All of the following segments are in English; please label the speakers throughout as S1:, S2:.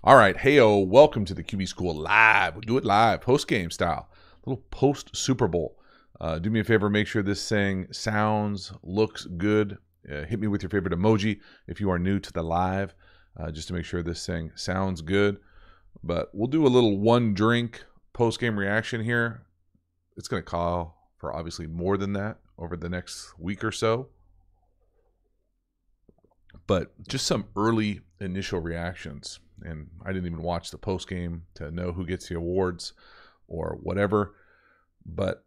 S1: All right, heyo, welcome to the QB School Live. We do it live, post-game style, little post-Super Bowl. Do me a favor, make sure this thing sounds, looks good. Hit me with your favorite emoji if you are new to the live, just to make sure this thing sounds good. But we'll do a little one-drink post-game reaction here. It's going to call for obviously more than that over the next week or so. But just some early initial reactions. And I didn't even watch the post game to know who gets the awards or whatever. But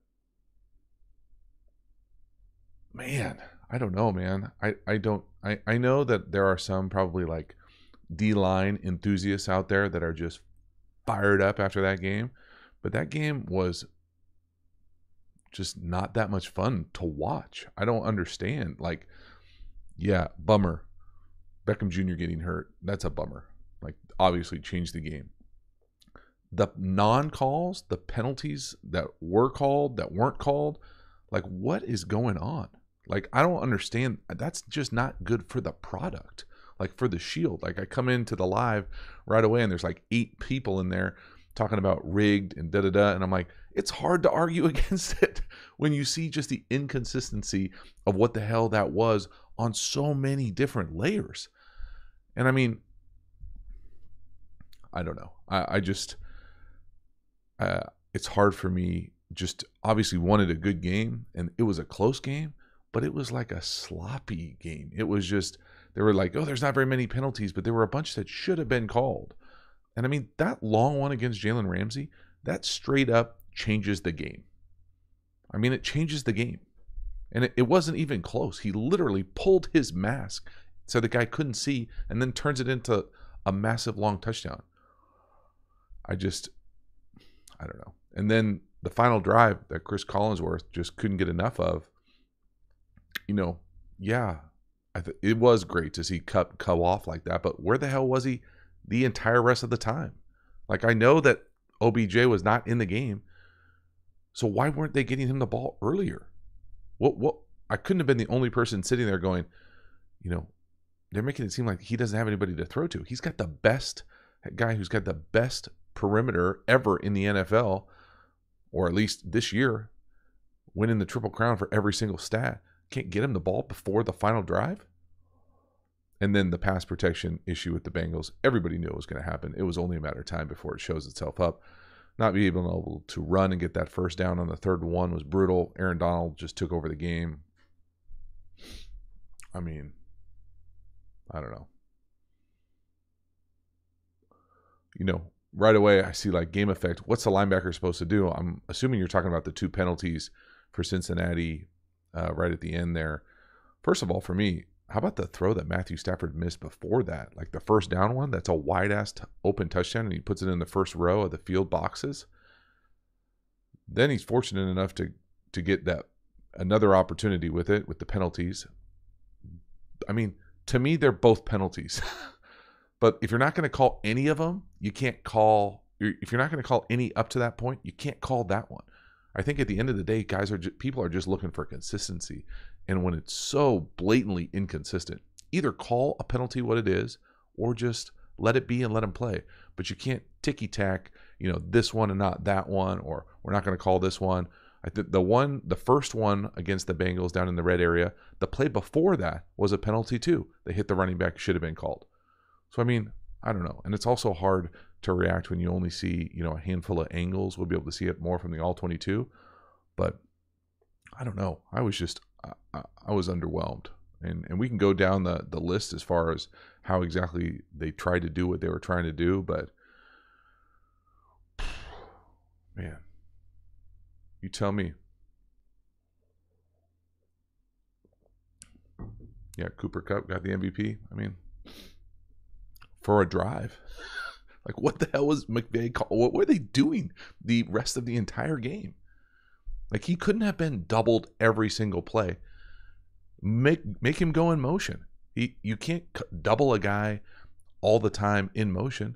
S1: man, I don't know, man. I know that there are some probably like DLine enthusiasts out there that are just fired up after that game. But that game was just not that much fun to watch. I don't understand. Like, yeah, bummer. Beckham Jr. getting hurt. That's a bummer. Like, obviously changed the game. The non-calls, the penalties that were called, that weren't called, like, what is going on? Like, I don't understand. That's just not good for the product. Like, for the Shield. Like, I come into the live right away, and there's like 8 people in there talking about rigged and da-da-da, and I'm like, it's hard to argue against it when you see just the inconsistency of what the hell that was on so many different layers. And I mean, I don't know. I just, it's hard for me. Just obviously wanted a good game, and it was a close game, but it was like a sloppy game. It was just, they were like, oh, there's not very many penalties, but there were a bunch that should have been called. And I mean, that long one against Jalen Ramsey, that straight up changes the game. I mean, it changes the game. And it wasn't even close. He literally pulled his mask so the guy couldn't see, and then turns it into a massive long touchdown. I don't know. And then the final drive that Chris Collinsworth just couldn't get enough of, you know, yeah, it was great to see Kupp come off like that, but where the hell was he the entire rest of the time? Like, I know that OBJ was not in the game, so why weren't they getting him the ball earlier? What? I couldn't have been the only person sitting there going, you know, they're making it seem like he doesn't have anybody to throw to. He's got the best guy who's got the best perimeter ever in the NFL, or at least this year, winning the Triple Crown for every single stat. Can't get him the ball before the final drive? And then the pass protection issue with the Bengals, everybody knew it was going to happen. It was only a matter of time before it shows itself up. Not being able to run and get that first down on the third one was brutal. Aaron Donald just took over the game. I mean, I don't know. You know, right away I see like game effect. What's the linebacker supposed to do? I'm assuming you're talking about the 2 penalties for Cincinnati right at the end there. First of all, for me, how about the throw that Matthew Stafford missed before that? Like the first down one, that's a wide-ass open touchdown, and he puts it in the first row of the field boxes. Then he's fortunate enough to get that another opportunity with it, with the penalties. I mean, to me, they're both penalties. But if you're not going to call any of them, you can't call. If you're not going to call any up to that point, you can't call that one. I think at the end of the day, people are just looking for consistency. And when it's so blatantly inconsistent, either call a penalty what it is, or just let it be and let them play. But you can't ticky-tack, you know, this one and not that one, or we're not going to call this one. I think the first one against the Bengals down in the red area, the play before that was a penalty too. They hit the running back, should have been called. So, I mean, I don't know. And it's also hard to react when you only see, you know, a handful of angles. We'll be able to see it more from the all-22. But I don't know. I was just, I was underwhelmed. And we can go down the list as far as how exactly they tried to do what they were trying to do. But, man, you tell me. Yeah, Cooper Kupp got the MVP. I mean, for a drive. Like, what the hell was McVay call? What were they doing the rest of the entire game? Like, he couldn't have been doubled every single play. Make him go in motion. You can't double a guy all the time in motion.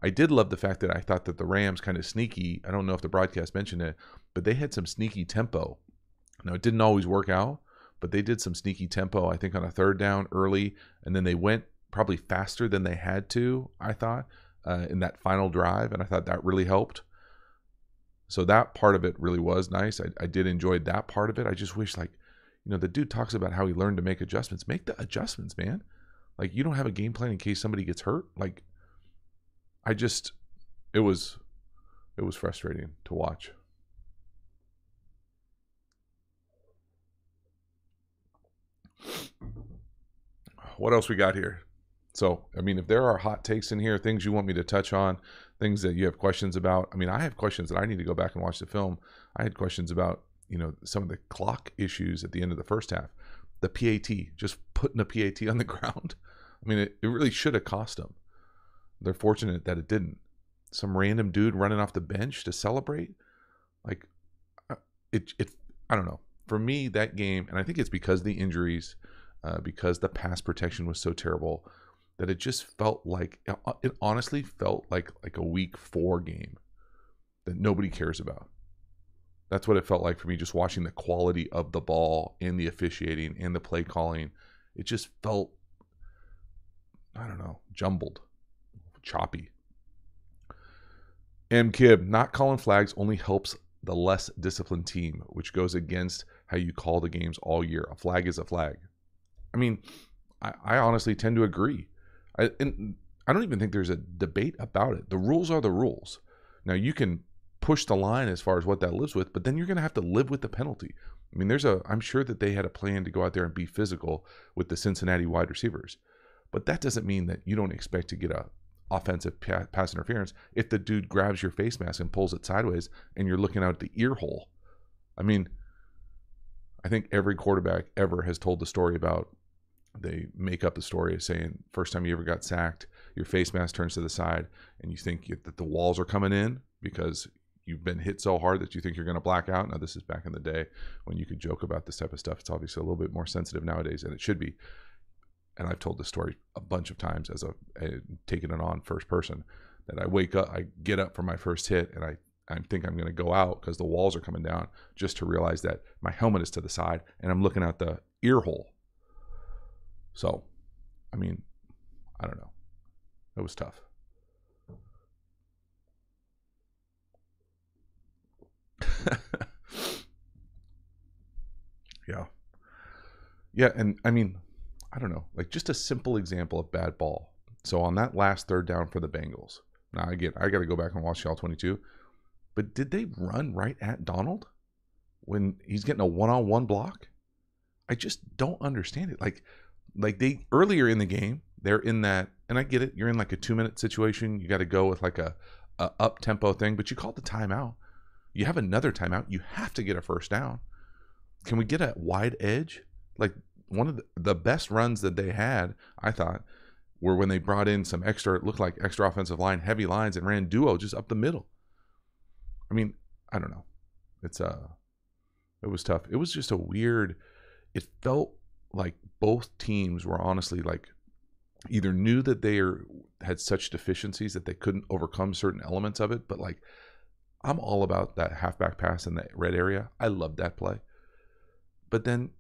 S1: I did love the fact that I thought that the Rams kind of sneaky. I don't know if the broadcast mentioned it, but they had some sneaky tempo. Now, it didn't always work out, but they did some sneaky tempo, I think, on a third down early, and then they went probably faster than they had to, I thought. in that final drive, and I thought that really helped. So that part of it really was nice. I did enjoy that part of it. I just wish, like, the dude talks about how he learned to make adjustments. Make the adjustments, man. Like, you don't have a game plan in case somebody gets hurt. Like, it was frustrating to watch. What else we got here? So, I mean, if there are hot takes in here, things you want me to touch on, things that you have questions about. I mean, I have questions that I need to go back and watch the film. I had questions about, some of the clock issues at the end of the first half. The PAT, just putting a PAT on the ground. I mean, it really should have cost them. They're fortunate that it didn't. Some random dude running off the bench to celebrate. Like, I don't know. For me, that game, and I think it's because of the injuries, because the pass protection was so terrible, that it just felt like, it honestly felt like a week 4 game that nobody cares about. That's what it felt like for me, just watching the quality of the ball and the officiating and the play calling. It just felt, I don't know, jumbled, choppy. Kib, not calling flags only helps the less disciplined team, which goes against how you call the games all year. A flag is a flag. I mean, I honestly tend to agree. And I don't even think there's a debate about it. The rules are the rules. Now, you can push the line as far as what that lives with, but then you're going to have to live with the penalty. I mean, I'm sure that they had a plan to go out there and be physical with the Cincinnati wide receivers, but that doesn't mean that you don't expect to get a offensive pass interference if the dude grabs your face mask and pulls it sideways and you're looking out the ear hole. I mean, I think every quarterback ever has told the story about, they make up the story of saying, first time you ever got sacked, your face mask turns to the side and you think that the walls are coming in because you've been hit so hard that you think you're going to black out. Now, this is back in the day when you could joke about this type of stuff. It's obviously a little bit more sensitive nowadays, and it should be. And I've told this story a bunch of times as taking it on first person, that I wake up, I get up for my first hit, and I think I'm going to go out because the walls are coming down, just to realize that my helmet is to the side and I'm looking out the ear hole. So, I mean, I don't know. It was tough. Yeah. And I mean, I don't know, like, just a simple example of bad ball. So on that last third down for the Bengals, now I got to go back and watch all 22, but did they run right at Donald when he's getting a one-on-one block? I just don't understand it. Like they, earlier in the game, they're in that, and I get it, you're in like a 2-minute situation, you got to go with like a up-tempo thing, but you called the timeout. You have another timeout, you have to get a first down. Can we get a wide edge? Like, one of the best runs that they had, I thought, were when they brought in some extra, it looked like extra offensive line, heavy lines, and ran duo just up the middle. I mean, I don't know. It was tough. It was just a weird, it felt like both teams were honestly like, either knew that they had such deficiencies that they couldn't overcome certain elements of it, but like, I'm all about that halfback pass in the red area. I love that play. But then,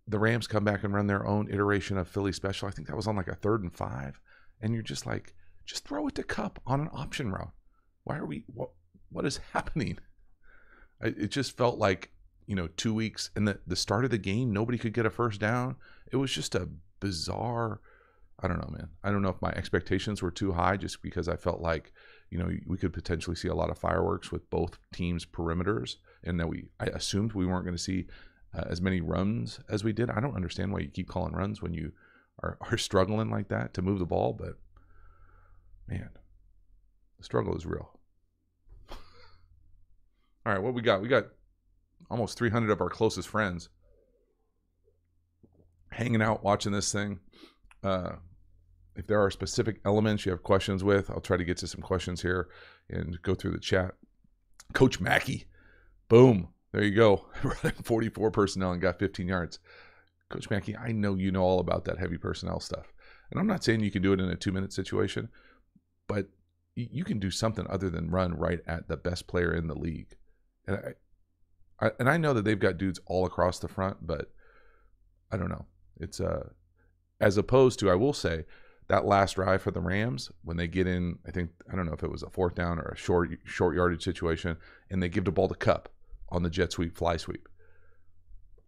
S1: the Rams come back and run their own iteration of Philly special. I think that was on like a 3rd and 5. And you're just like, just throw it to Kupp on an option route. Why are we, what is happening? It just felt like, 2 weeks and the start of the game, nobody could get a first down. It was just a bizarre, I don't know, man. I don't know if my expectations were too high, just because I felt like, we could potentially see a lot of fireworks with both teams' perimeters, and that I assumed we weren't going to see as many runs as we did. I don't understand why you keep calling runs when you are struggling like that to move the ball, but man, the struggle is real. All right, what we got? We got almost 300 of our closest friends hanging out watching this thing. If there are specific elements you have questions with, I'll try to get to some questions here and go through the chat. Coach Mackey, boom, there you go. Running 44 personnel and got 15 yards. Coach Mackey, I know you know all about that heavy personnel stuff. And I'm not saying you can do it in a 2-minute situation, but you can do something other than run right at the best player in the league. And I know that they've got dudes all across the front, but I don't know. It's as opposed to, I will say, that last drive for the Rams, when they get in, I don't know if it was a 4th down or a short yardage situation, and they give the ball to Kupp on the jet sweep, fly sweep.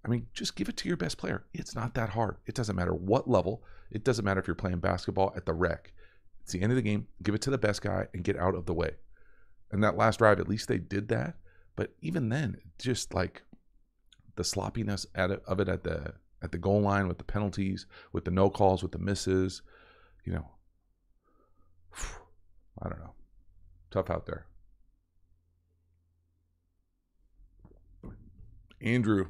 S1: I mean, just give it to your best player. It's not that hard. It doesn't matter what level. It doesn't matter if you're playing basketball at the rec. It's the end of the game. Give it to the best guy and get out of the way. And that last drive, at least they did that. But even then, just like the sloppiness of it at the goal line with the penalties, with the no calls, with the misses, you know, I don't know. Tough out there. Andrew,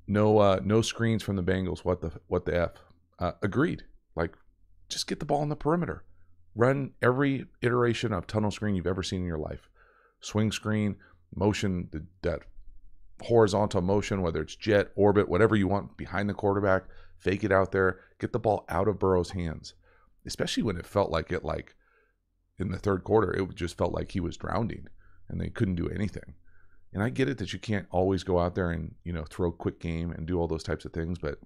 S1: no screens from the Bengals. What the F? Agreed. Like, just get the ball on the perimeter. Run every iteration of tunnel screen you've ever seen in your life. Swing screen, motion, that horizontal motion, whether it's jet, orbit, whatever you want behind the quarterback, fake it out there, get the ball out of Burrow's hands, especially when it felt like in the third quarter, it just felt like he was drowning and they couldn't do anything. And I get it that you can't always go out there and, throw a quick game and do all those types of things, but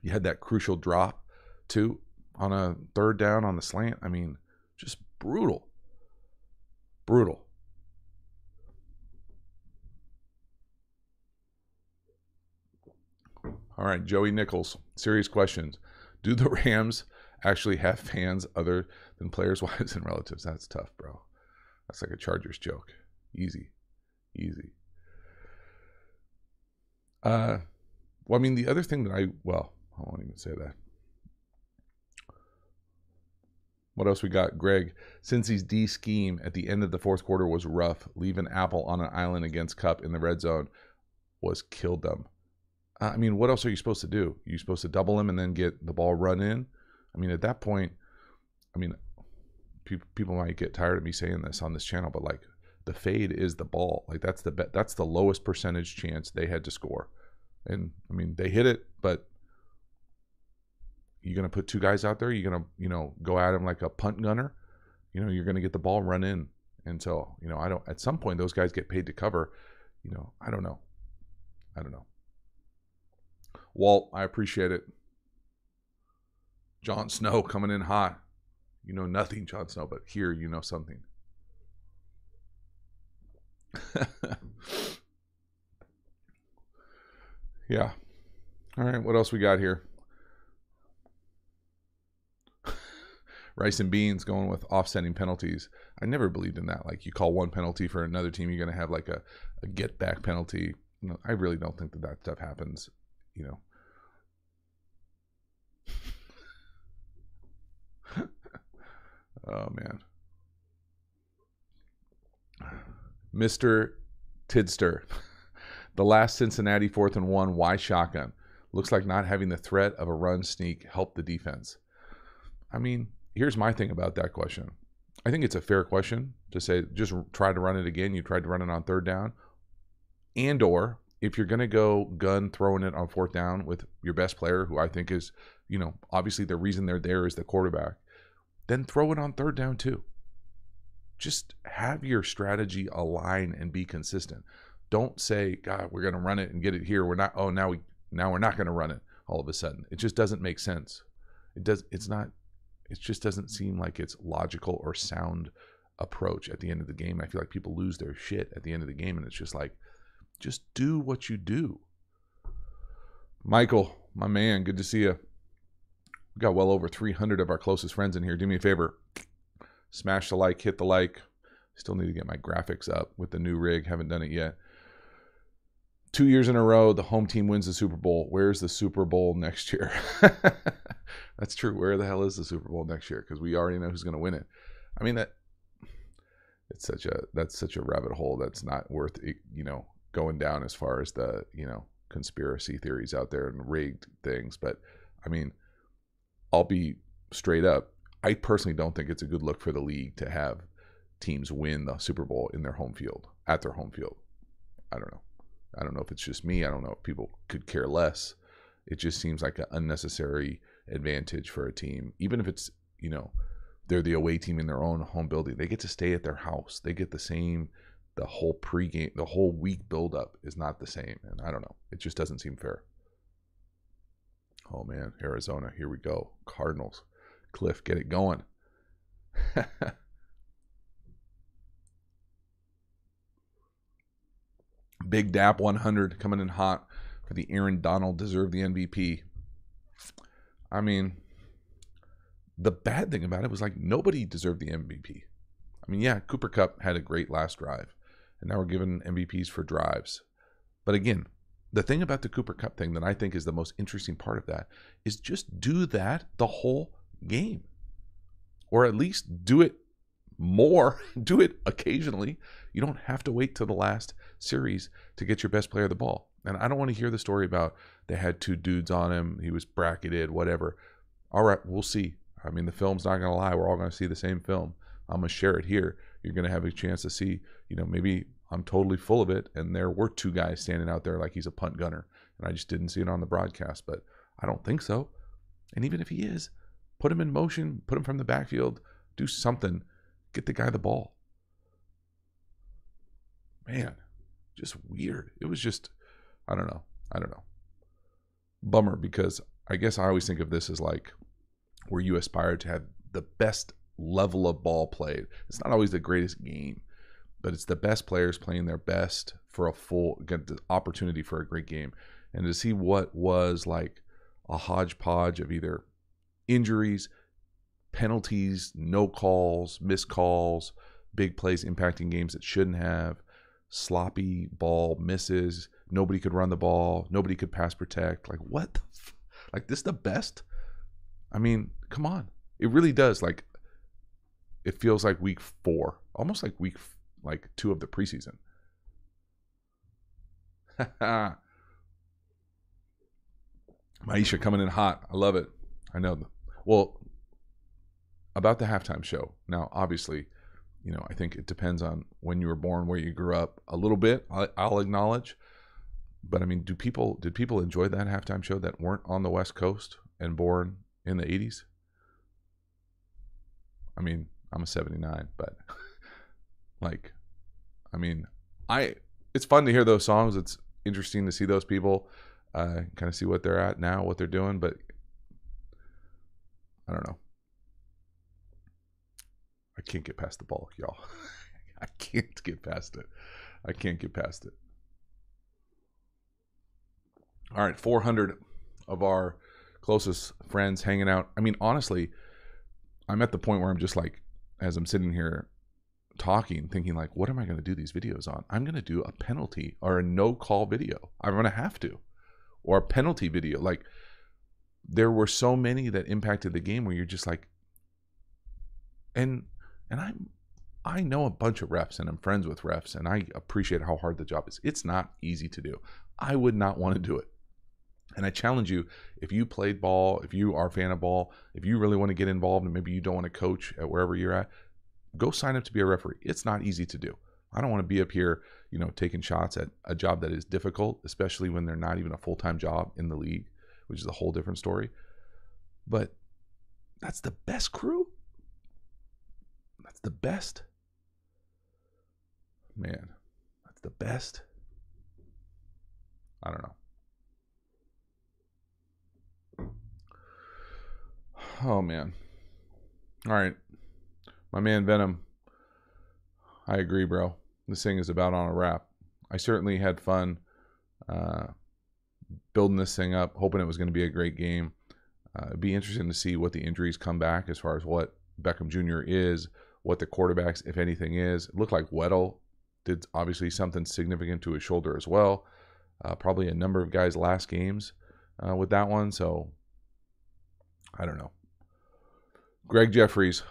S1: you had that crucial drop too on a 3rd down on the slant. I mean, just brutal. Brutal. All right, Joey Nichols, serious questions. Do the Rams actually have fans other than players, wives, and relatives? That's tough, bro. That's like a Chargers joke. Easy. Well, I mean, the other thing that I won't even say that. What else we got? Greg, Cincy's D scheme at the end of the 4th quarter was rough. Leaving Apple on an island against Kupp in the red zone killed them. I mean, what else are you supposed to do? You're supposed to double him and then get the ball run in? I mean, at that point, people might get tired of me saying this on this channel, but like, the fade is the ball. Like, that's the lowest percentage chance they had to score. And I mean, they hit it, but you're going to put 2 guys out there. You're going to, go at him like a punt gunner. You're going to get the ball run in. And so, at some point those guys get paid to cover. I don't know. Walt, I appreciate it. Jon Snow coming in hot. You know nothing, Jon Snow, but here you know something. Yeah. All right, what else we got here? Rice and Beans going with offsetting penalties. I never believed in that. Like, you call one penalty for another team, you're going to have like a get back penalty. I really don't think that stuff happens. Oh man. Mr. Tidster. The last Cincinnati 4th and 1, why shotgun? Looks like not having the threat of a run sneak helped the defense. I mean, here's my thing about that question. I think it's a fair question to say, just try to run it again. You tried to run it on 3rd down. And or if you're going to go gun throwing it on 4th down with your best player, who I think is, obviously the reason they're there is the quarterback, then throw it on 3rd down too. Just have your strategy align and be consistent. Don't say, God, we're going to run it and get it here. We're not. Oh, now we're not going to run it all of a sudden. It just doesn't make sense. It just doesn't seem like it's logical or sound approach at the end of the game. I feel like people lose their shit at the end of the game, and it's just like, just do what you do. Michael, my man, good to see you. We got well over 300 of our closest friends in here. Do me a favor. Smash the like, hit the like. Still need to get my graphics up with the new rig. Haven't done it yet. 2 years in a row, the home team wins the Super Bowl. Where's the Super Bowl next year? That's true. Where the hell is the Super Bowl next year? Because we already know who's going to win it. I mean, that's such a rabbit hole that's not worth, going down as far as the, conspiracy theories out there and rigged things. But I mean, I'll be straight up. I personally don't think it's a good look for the league to have teams win the Super Bowl in their home field, at their home field. I don't know. I don't know if it's just me. I don't know if people could care less. It just seems like an unnecessary advantage for a team. Even if it's, they're the away team in their own home building. They get to stay at their house. They get the whole pregame, the whole week buildup is not the same. And I don't know. It just doesn't seem fair. Oh man, Arizona, here we go. Cardinals. Cliff, get it going. Big Dap 100 coming in hot for the Aaron Donald deserved the MVP. I mean, the bad thing about it was like nobody deserved the MVP. I mean, yeah, Cooper Kupp had a great last drive, and now we're giving MVPs for drives. But again, the thing about the Cooper Kupp thing that I think is the most interesting part of that is just do that the whole game. Or at least do it more, do it occasionally. You don't have to wait till the last series to get your best player the ball. And I don't want to hear the story about they had 2 dudes on him, he was bracketed, whatever. All right, we'll see. I mean, the film's not going to lie. We're all going to see the same film. I'm going to share it here. You're going to have a chance to see, maybe I'm totally full of it, and there were 2 guys standing out there like he's a punt gunner, and I just didn't see it on the broadcast, but I don't think so. And even if he is, put him in motion, put him from the backfield, do something, get the guy the ball. Man, just weird. It was just, I don't know. Bummer, because I guess I always think of this as like where you aspire to have the best level of ball played. It's not always the greatest game, but it's the best players playing their best for get the opportunity for a great game. And to see what was like a hodgepodge of either injuries, penalties, no calls, missed calls, big plays impacting games that shouldn't have, sloppy ball misses, nobody could run the ball, nobody could pass protect. Like, what? Like, this the best? I mean, come on. It really does. Like, it feels like week 4, almost like week 2 of the preseason. Maisha coming in hot. I love it. I know. Well, about the halftime show. Now, obviously, I think it depends on when you were born, where you grew up a little bit. I'll acknowledge. But I mean, did people enjoy that halftime show that weren't on the West Coast and born in the 80s? I mean, I'm a 79, but it's fun to hear those songs. It's interesting to see those people, kind of see what they're at now, what they're doing, but I don't know. I can't get past the ball, y'all. I can't get past it. All right, 400 of our closest friends hanging out. I mean, honestly, I'm at the point where I'm just like, as I'm sitting here talking, thinking like, what am I going to do these videos on? I'm going to do a penalty or a no call video. I'm going to have to. Or a penalty video. Like, there were so many that impacted the game where you're just like, and I know a bunch of refs and I'm friends with refs and I appreciate how hard the job is. It's not easy to do. I would not want to do it. And I challenge you, if you played ball, if you are a fan of ball, if you really want to get involved and maybe you don't want to coach at wherever you're at, go sign up to be a referee. It's not easy to do. I don't want to be up here, taking shots at a job that is difficult, especially when they're not even a full-time job in the league, which is a whole different story. But that's the best crew. That's the best. Man, that's the best. I don't know. Oh, man. All right. My man Venom. I agree, bro. This thing is about on a wrap. I certainly had fun building this thing up, hoping it was going to be a great game. It'd be interesting to see what the injuries come back as far as what Beckham Jr. is, what the quarterbacks, if anything, is. It looked like Weddle did obviously something significant to his shoulder as well. Probably a number of guys' last games with that one. So, I don't know. Greg Jeffries,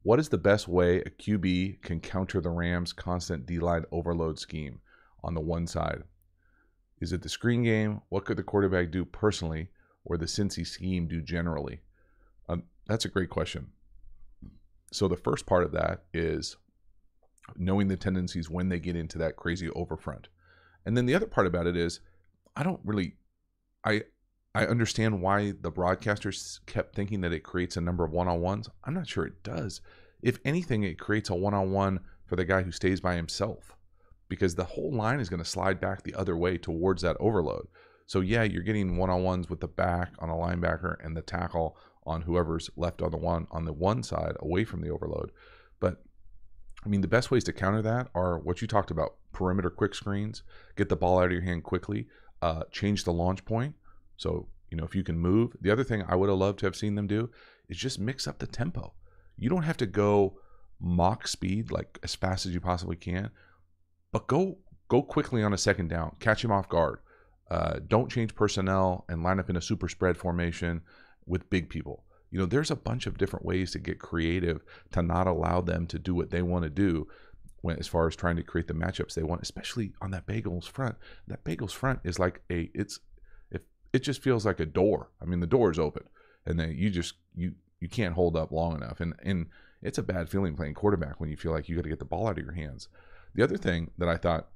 S1: what is the best way a QB can counter the Rams' constant D-line overload scheme on the one side? Is it the screen game? What could the quarterback do personally, or the Cincy scheme do generally? That's a great question. So the first part of that is knowing the tendencies when they get into that crazy overfront. And then the other part about it is I understand why the broadcasters kept thinking that it creates a number of one-on-ones. I'm not sure it does. If anything, it creates a one-on-one for the guy who stays by himself, because the whole line is going to slide back the other way towards that overload. So yeah, you're getting one-on-ones with the back on a linebacker and the tackle on whoever's left on the one side away from the overload. But I mean, the best ways to counter that are what you talked about: perimeter quick screens, get the ball out of your hand quickly, change the launch point. So, if you can move. The other thing I would have loved to have seen them do is just mix up the tempo. You don't have to go mock speed, like as fast as you possibly can, but go quickly on a second down, catch him off guard. Don't change personnel and line up in a super spread formation with big people. There's a bunch of different ways to get creative to not allow them to do what they want to do as far as trying to create the matchups they want, especially on that Bengals front. That Bengals front is like it just feels like a door. I mean, the door is open, and then you can't hold up long enough, and it's a bad feeling playing quarterback when you feel like you got to get the ball out of your hands. The other thing that I thought,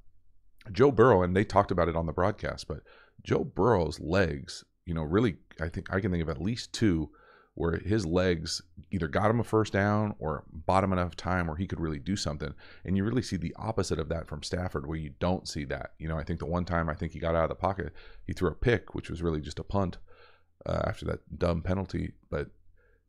S1: Joe Burrow, and they talked about it on the broadcast, but Joe Burrow's legs, really, I can think of at least two where his legs either got him a first down or bought him enough time where he could really do something. And you really see the opposite of that from Stafford, where you don't see that. I think the one time he got out of the pocket, he threw a pick, which was really just a punt after that dumb penalty. But,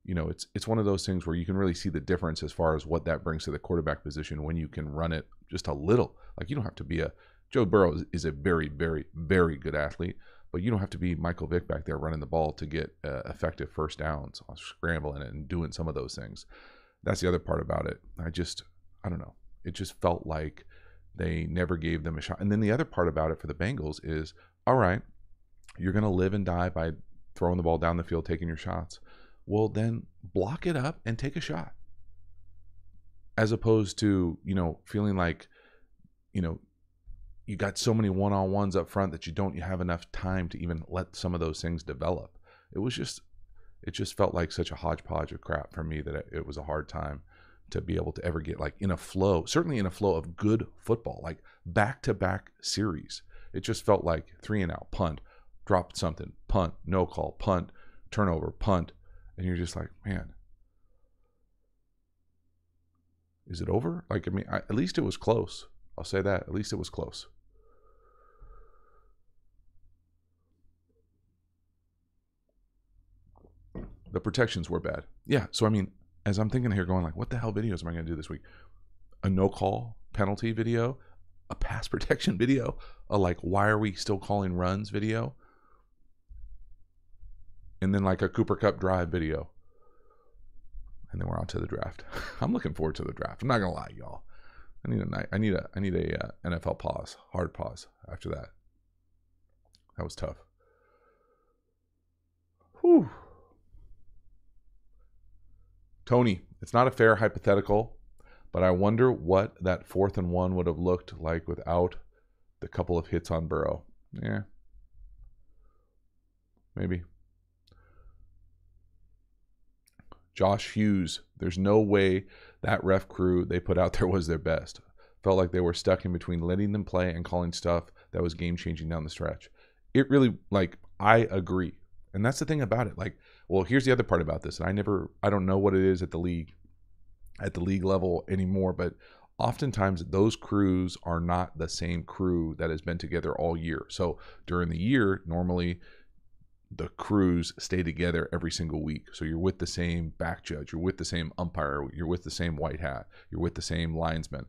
S1: it's one of those things where you can really see the difference as far as what that brings to the quarterback position when you can run it just a little. Like, you don't have to be Joe Burrow is a very, very, very good athlete, but you don't have to be Michael Vick back there running the ball to get effective first downs, scrambling it and doing some of those things. That's the other part about it. I don't know. It just felt like they never gave them a shot. And then the other part about it for the Bengals is, all right, you're going to live and die by throwing the ball down the field, taking your shots. Well, then block it up and take a shot. As opposed to, feeling like, you got so many one-on-ones up front that you have enough time to even let some of those things develop. It just felt like such a hodgepodge of crap for me that it was a hard time to be able to ever get like in a flow, certainly in a flow of good football, like back-to-back series. It just felt like 3 and out, punt, dropped something, punt, no call, punt, turnover, punt. And you're just like, man, is it over? Like, I mean, at least it was close. I'll say that. At least it was close. The protections were bad. Yeah, so I mean, as I'm thinking here going like, what the hell videos am I going to do this week? A no-call penalty video, a pass protection video, a like, why are we still calling runs video, and then like a Cooper Kupp drive video. And then we're on to the draft. I'm looking forward to the draft. I'm not going to lie, y'all. I need a NFL pause, hard pause after that. That was tough. Whew. Tony, it's not a fair hypothetical, but I wonder what that 4th and 1 would have looked like without the couple of hits on Burrow. Yeah. Maybe. Josh Hughes, there's no way that ref crew they put out there was their best. Felt like they were stuck in between letting them play and calling stuff that was game-changing down the stretch. It really, like, I agree. And that's the thing about it. Like, well, here's the other part about this. And I don't know what it is at the league level anymore, but oftentimes those crews are not the same crew that has been together all year. So during the year, normally the crews stay together every single week. So you're with the same back judge, you're with the same umpire, you're with the same white hat, you're with the same linesman.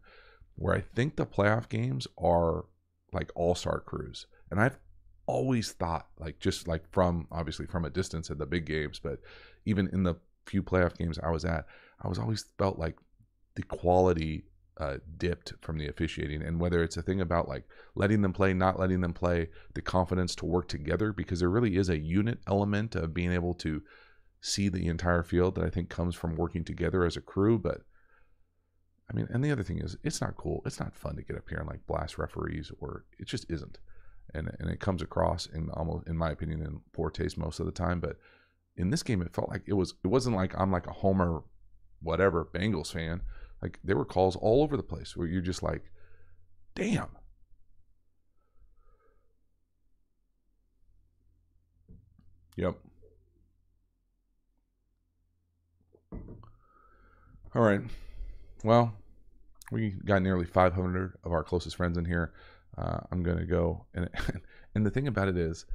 S1: Where I think the playoff games are like all-star crews. And I've always thought, like, just like obviously from a distance at the big games, but even in the few playoff games I was at, I was always felt like the quality dipped from the officiating. And whether it's a thing about like letting them play, not letting them play, the confidence to work together, because there really is a unit element of being able to see the entire field that I think comes from working together as a crew. But I mean, and the other thing is, it's not cool. It's not fun to get up here and like blast referees, or it just isn't. And it comes across in almost, in my opinion, in poor taste most of the time. But in this game, it felt like it wasn't like I'm like a homer, whatever, Bengals fan. Like, there were calls all over the place where you're just like, damn. Yep. All right. Well, we got nearly 500 of our closest friends in here. I'm going to go. And the thing about it is,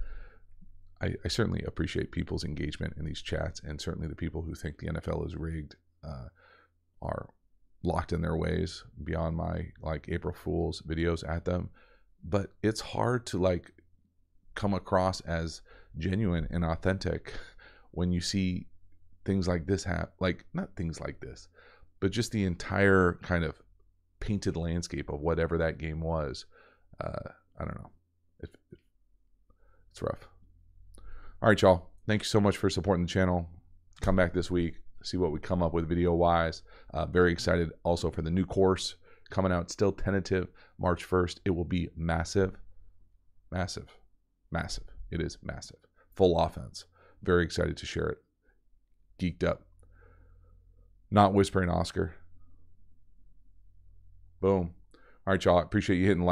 S1: I certainly appreciate people's engagement in these chats, and certainly the people who think the NFL is rigged are locked in their ways beyond my like April Fool's videos at them. But it's hard to like come across as genuine and authentic when you see things like this happen. Like, not things like this, but just the entire kind of painted landscape of whatever that game was. I don't know. It's rough. All right, y'all. Thank you so much for supporting the channel. Come back this week, see what we come up with video-wise. Very excited also for the new course coming out. Still tentative, March 1st. It will be massive. Massive. Massive. It is massive. Full offense. Very excited to share it. Geeked up. Not whispering Oscar. Boom. All right, y'all. I appreciate you hitting like.